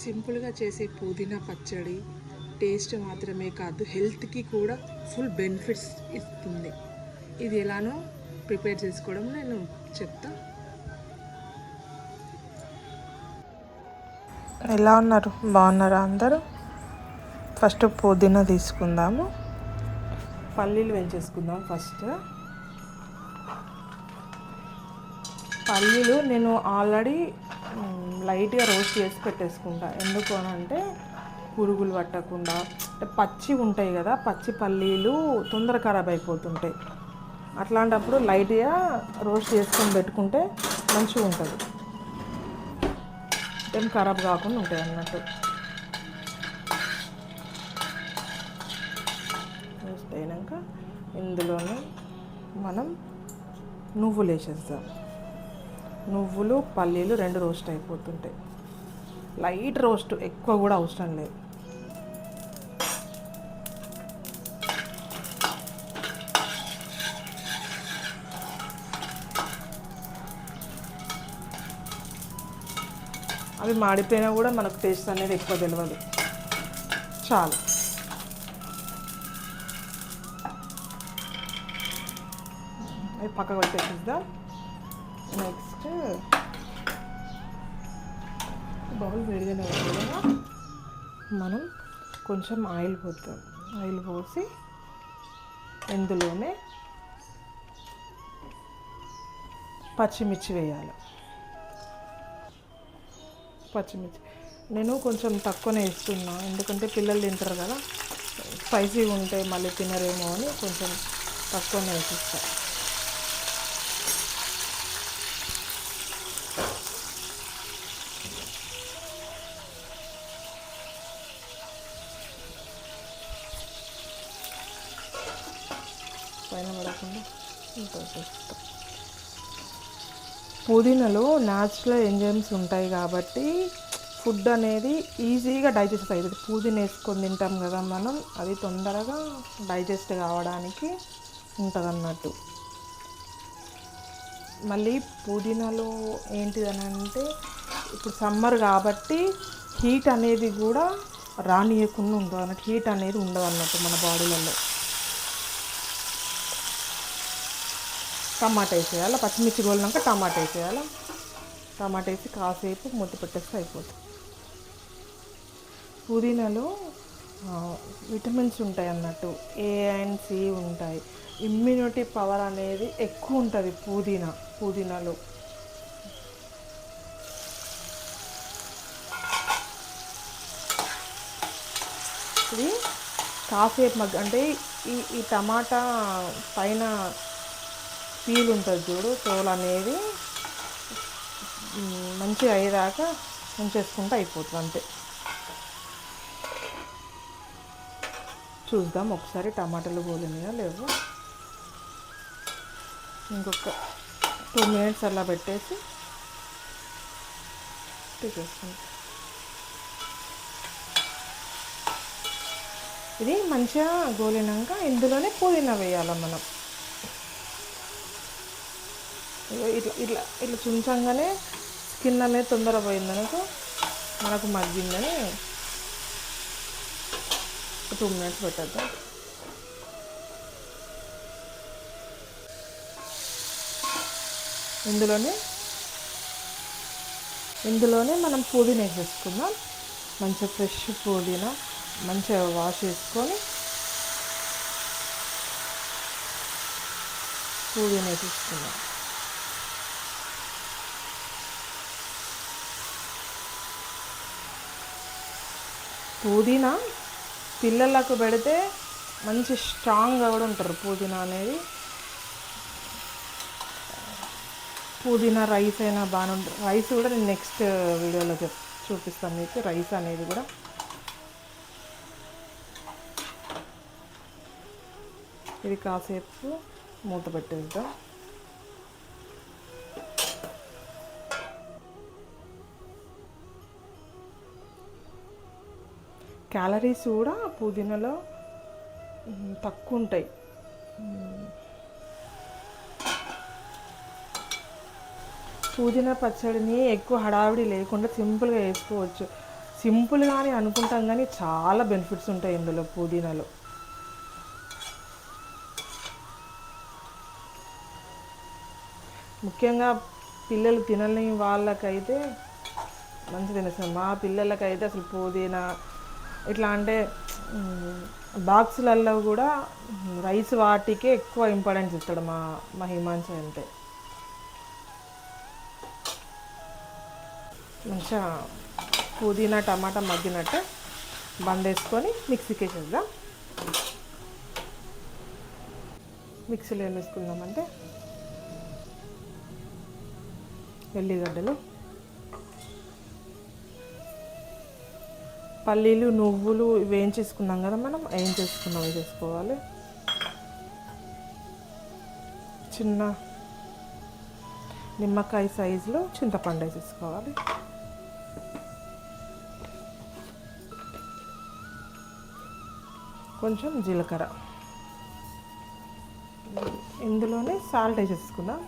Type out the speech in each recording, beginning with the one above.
సింపుల్గా చేసే పుదీనా పచ్చడి టేస్ట్ మాత్రమే కాదు, హెల్త్కి కూడా ఫుల్ బెనిఫిట్స్ ఇస్తుంది. ఇది ఎలానో ప్రిపేర్ చేసుకోవడం నేను చెప్తా. ఎలా ఉన్నారు? బాగున్నారా అందరూ? ఫస్ట్ పుదీనా తీసుకుందాము. పల్లీలు వేయించేసుకుందాం. ఫస్ట్ పల్లీలు నేను ఆల్రెడీ లైట్గా రోస్ట్ చేసి పెట్టేసుకుంటా. ఎందుకు అని అంటే పురుగులు పట్టకుండా. అంటే పచ్చి ఉంటాయి కదా, పచ్చి పల్లీలు తొందర ఖరాబ్ అయిపోతుంటాయి. అట్లాంటప్పుడు లైట్గా రోస్ట్ చేసుకొని పెట్టుకుంటే మంచిగా ఉంటుంది, ఏం ఖరాబ్ కాకుండా ఉంటాయి అన్నట్టు. రోస్ట్ అయినాక ఇందులోనే మనం నువ్వులు వేసేద్దాం. నువ్వులు పల్లీలు రెండు రోస్ట్ అయిపోతుంటాయి. లైట్ రోస్ట్, ఎక్కువ కూడా అవసరం లేదు. అవి మాడిపోయినా కూడా మనకు టేస్ట్ అనేది ఎక్కువ తెలియదు. చాలు. అవి పక్కకు పెట్టేసిద్దాం. నెక్స్ట్ బౌల్ వేడిగానే ఉంటుంది, మనం కొంచెం ఆయిల్ పోద్దాం. ఆయిల్ పోసి ఇందులోనే పచ్చిమిర్చి వేయాలి. పచ్చిమిర్చి నేను కొంచెం తక్కువనే వేస్తున్నా, ఎందుకంటే పిల్లలు తింటారు కదా, స్పైసీగా ఉంటే మళ్ళీ తినరేమో అని కొంచెం తక్కువనే వేసిస్తా. పైన పడకుండా ఇంత చేస్తాం. పుదీనాలో న్యాచురల్ ఎంజైమ్స్ ఉంటాయి కాబట్టి ఫుడ్ అనేది ఈజీగా డైజెస్ట్ అవుతుంది. పుదీనా వేసుకొని తింటాం కదా మనం, అది తొందరగా డైజెస్ట్ కావడానికి ఉంటుంది అన్నట్టు. మళ్ళీ పుదీనాలో ఏంటిదని అంటే ఇప్పుడు సమ్మర్ కాబట్టి హీట్ అనేది కూడా రానియకుండా ఉంటుంది అన్నట్టు. హీట్ అనేది ఉండదు అన్నట్టు మన బాడీలలో. టమాటా వేసేయాలి. పచ్చిమిర్చి గోలినాక టమాటా వేసేయాలి. టమాటా వేసి కాసేపు మూత పెట్టేస్తే అయిపోతుంది. పుదీనాలో విటమిన్స్ ఉంటాయి అన్నట్టు, ఏ అండ్ సి ఉంటాయి. ఇమ్యూనిటీ పవర్ అనేది ఎక్కువ ఉంటుంది పుదీనాలో. ఇది కాసేపు అంటే ఈ టమాటా పైన పీల్ ఉంటుంది చూడు, తోలు అనేది మంచిగా అయ్యేదాకా ఉంచేసుకుంటే అయిపోతుంది అంతే. చూద్దాం ఒకసారి టమాటాలు గోలినాయో లేవు. ఇంకొక 2 minutes అలా పెట్టేసి తీసేసుకుంటాం. ఇది మంచిగా గోలినాక ఇందులోనే పుదీనా వేయాలి మనం. ఇట్లా ఇట్లా ఇట్లా చుంచంగానే స్కిన్ అనేది తొందర పోయిందనుకో మనకు మగ్గిందని 2 minutes పెట్టేద్దాం. ఇందులోనే మనం పుదీనా వేసేసుకుందాం. మంచిగా ఫ్రెష్ పుదీనా మంచిగా వాష్ చేసుకొని పుదీనా వేసేసుకుందాం. పుదీనా పిల్లలకు పెడితే మంచి స్ట్రాంగ్గా కూడా ఉంటారు. పుదీనా అనేది పుదీనా రైస్ అయినా బాగానే ఉంటుంది. రైస్ కూడా నేను నెక్స్ట్ వీడియోలో చూపిస్తాను మీకు, రైస్ అనేది కూడా. ఇది కాసేపు మూత పెట్టేద్దాం. క్యాలరీస్ కూడా పుదీనాలో తక్కువ ఉంటాయి. పుదీనా పచ్చడిని ఎక్కువ హడావిడి లేకుండా సింపుల్గా వేసుకోవచ్చు. సింపుల్గానే అనుకుంటాం కానీ చాలా బెనిఫిట్స్ ఉంటాయి ఇందులో పుదీనాలో. ముఖ్యంగా పిల్లలు తినని వాళ్ళకైతే మంచి తినేస్తాం. మా పిల్లలకైతే అసలు పుదీనా ఎట్లా అంటే బాక్సులలో కూడా రైస్ వాటికే ఎక్కువ ఇంపార్టెన్స్ ఇస్తాడు మా హిమాంశ. అంటే మంచిగా పుదీనా టమాటా మగ్గినట్టు బంద్ వేసుకొని మిక్సీకి వేసేద్దాం. మిక్సీలో ఏం వేసుకుందామంటే ఎల్లిగడ్డలు, పల్లీలు, నువ్వులు వేయించేసుకున్నాం కదా మనం, వేయించేసుకున్నాం వేసేసుకోవాలి. చిన్న నిమ్మకాయ సైజులో చింతపండు వేసేసుకోవాలి. కొంచెం జీలకర్ర, ఇందులోనే సాల్ట్ వేసేసుకుందాం.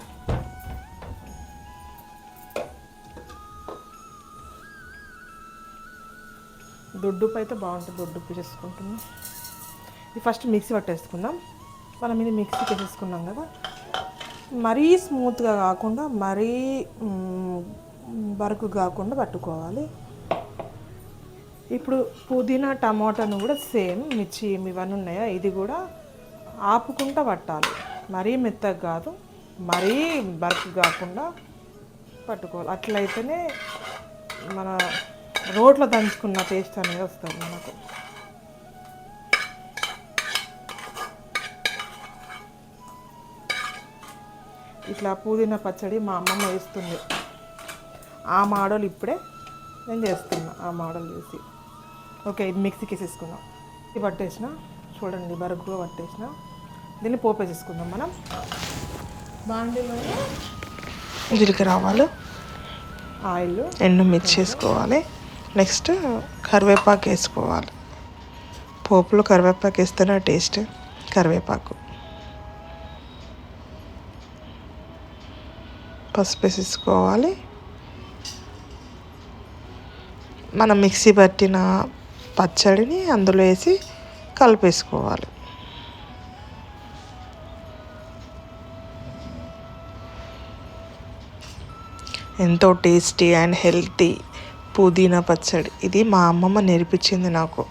దొడ్డుప్పు అయితే బాగుంటుంది, దొడ్డుప్పు చేసుకుంటున్నాం. ఇది ఫస్ట్ మిక్సీ పట్టేసుకుందాం. మనం ఇది మిక్సీకి వేసేసుకున్నాం కదా, మరీ స్మూత్గా కాకుండా మరీ బరుకు కాకుండా పట్టుకోవాలి. ఇప్పుడు పుదీనా టమాటాను కూడా సేమ్, మిర్చి ఇవన్నీ ఉన్నాయా, ఇది కూడా ఆపుకుంటూ పట్టాలి. మరీ మెత్తగా కాదు, మరీ బరుకు కాకుండా పట్టుకోవాలి. అట్లయితేనే మన రోట్లో దంచుకున్న టేస్ట్ అనేది వస్తుంది మనకు. ఇట్లా పుదీనా పచ్చడి మా అమ్మమ్మ వేస్తుంది. ఆ మోడల్ ఇప్పుడే నేను చేస్తున్నా, ఆ మోడల్ చేసి. ఓకే, ఇది మిక్సీకి వేసేసుకుందాం. ఇది పట్టేసిన చూడండి, బరుగ్గా పట్టేసిన. దీన్ని పోపు వేసేసుకుందాం మనం. బాండీలో జీలకర్ర, ఆవాలు, ఆయిల్, ఎండుమిర్చి వేసుకోవాలి. నెక్స్ట్ కరివేపాకు వేసుకోవాలి. పోపులో కరివేపాకు వేస్తేనే టేస్ట్. కరివేపాకు, పసుపు వేసేసుకోవాలి. మనం మిక్సీ పట్టిన పచ్చడిని అందులో వేసి కలిపేసుకోవాలి. ఎంతో టేస్టీ అండ్ హెల్తీ పుదీనా పచ్చడి. ఇది మా అమ్మమ్మ నేర్పించింది నాకు.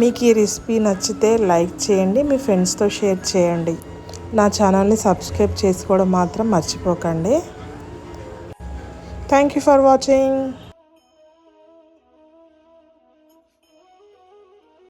మీకు ఈ రెసిపీ నచ్చితే లైక్ చేయండి, మీ ఫ్రెండ్స్తో షేర్ చేయండి. నా ఛానల్ని సబ్స్క్రైబ్ చేసుకోవడం మాత్రం మర్చిపోకండి. Thank you for watching.